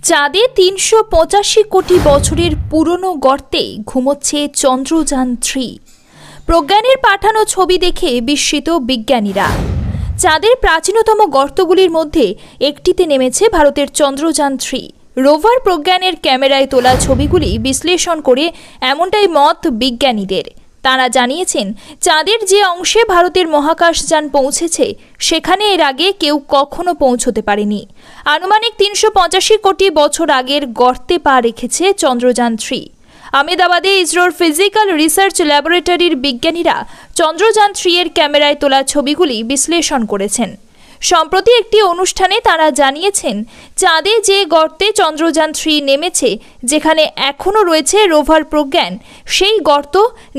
চাঁদে ৩৮৫ কোটি বছরের পুরনো গর্তে ঘুমোচ্ছে চন্দ্রযান-3। প্রজ্ঞানের পাঠানো ছবি দেখে বিস্মিত বিজ্ঞানীরা। চাঁদের প্রাচীনতম গর্তগুলির মধ্যে একটিতে নেমেছে ভারতের চন্দ্রযান-3। রোভার প্রজ্ঞানের ক্যামেরায় তোলা ছবিগুলি বিশ্লেষণ করে এমনটাই মত বিজ্ঞানীদের। তারা জানিয়েছেন, চাঁদের যে অংশে ভারতের মহাকাশযান পৌঁছেছে সেখানে এর আগে কেউ কখনো পৌঁছতে পারেনি। আনুমানিক ৩৮৫ কোটি বছর আগের গর্তে পা রেখেছে চন্দ্রযান-3। আহমেদাবাদে ইসরোর ফিজিক্যাল রিসার্চ ল্যাবরেটরির বিজ্ঞানীরা চন্দ্রযান-3 এর ক্যামেরায় তোলা ছবিগুলি বিশ্লেষণ করেছেন। সম্প্রতি একটি অনুষ্ঠানে তারা জানিয়েছেন, চাঁদে যে গর্তে চন্দ্রযান-3 নেমেছে, যেখানে এখনও রয়েছে রোভার প্রজ্ঞান, সেই গর্ত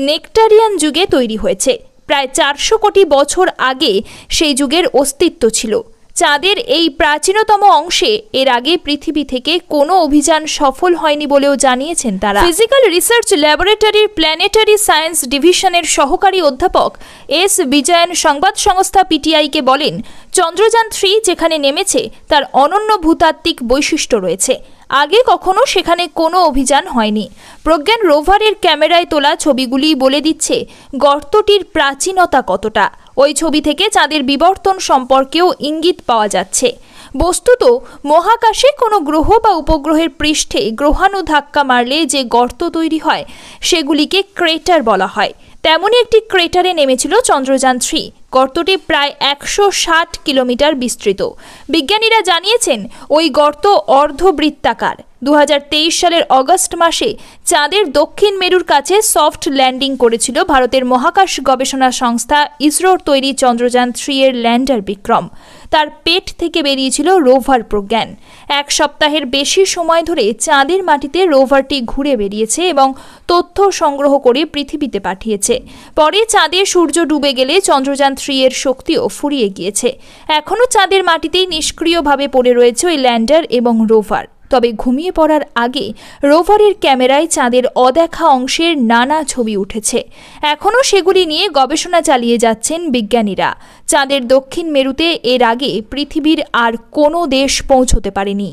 নেকটারিয়ান যুগে তৈরি হয়েছে। প্রায় ৪০০ কোটি বছর আগে সেই যুগের অস্তিত্ব ছিল। চাঁদের এই প্রাচীনতম অংশে এর আগে পৃথিবী থেকে কোনো অভিযান সফল হয়নি বলেও জানিয়েছেন তারা। ফিজিক্যাল রিসার্চ ল্যাবরেটরির প্ল্যানেটারি সায়েন্স ডিভিশনের সহকারী অধ্যাপক এস বিজয়ন সংবাদ সংস্থা পিটিআইকে বলেন, চন্দ্রযান-3 যেখানে নেমেছে তার অনন্য ভূতাত্ত্বিক বৈশিষ্ট্য রয়েছে। আগে কখনো সেখানে কোনো অভিযান হয়নি। প্রজ্ঞান রোভারের ক্যামেরায় তোলা ছবিগুলি বলে দিচ্ছে গর্তটির প্রাচীনতা কতটা। ওই ছবি থেকে চাঁদের বিবর্তন সম্পর্কেও ইঙ্গিত পাওয়া যাচ্ছে। বস্তুত মহাকাশে কোনো গ্রহ বা উপগ্রহের পৃষ্ঠে গ্রহাণু ধাক্কা মারলে যে গর্ত তৈরি হয় সেগুলিকে ক্রেটার বলা হয়। তেমনই একটি ক্রেটারে নেমেছিল চন্দ্রযান-3। গর্তটি প্রায় ১৬০ কিলোমিটার বিস্তৃত। বিজ্ঞানীরা জানিয়েছেন, ওই গর্ত অর্ধবৃত্তাকার। ২০২৩ সালের অগস্ট মাসে চাঁদের দক্ষিণ মেরুর কাছে সফট ল্যান্ডিং করেছিল ভারতের মহাকাশ গবেষণা সংস্থা ইসরোর তৈরি চন্দ্রযান-3 এর ল্যান্ডার বিক্রম। তার পেট থেকে বেরিয়েছিল রোভার প্রজ্ঞান। এক সপ্তাহের বেশি সময় ধরে চাঁদের মাটিতে রোভারটি ঘুরে বেরিয়েছে এবং তথ্য সংগ্রহ করে পৃথিবীতে পাঠিয়েছে। পরে চাঁদে সূর্য ডুবে গেলে চন্দ্রযান-3 এর শক্তিও ফুরিয়ে গিয়েছে। এখনও চাঁদের মাটিতেই নিষ্ক্রিয়ভাবে পড়ে রয়েছে ওই ল্যান্ডার এবং রোভার। তবে ঘুমিয়ে পড়ার আগে রোভারের ক্যামেরায় চাঁদের অদেখা অংশের নানা ছবি উঠেছে। এখনও সেগুলি নিয়ে গবেষণা চালিয়ে যাচ্ছেন বিজ্ঞানীরা। চাঁদের দক্ষিণ মেরুতে এর আগে পৃথিবীর আর কোনো দেশ পৌঁছতে পারেনি।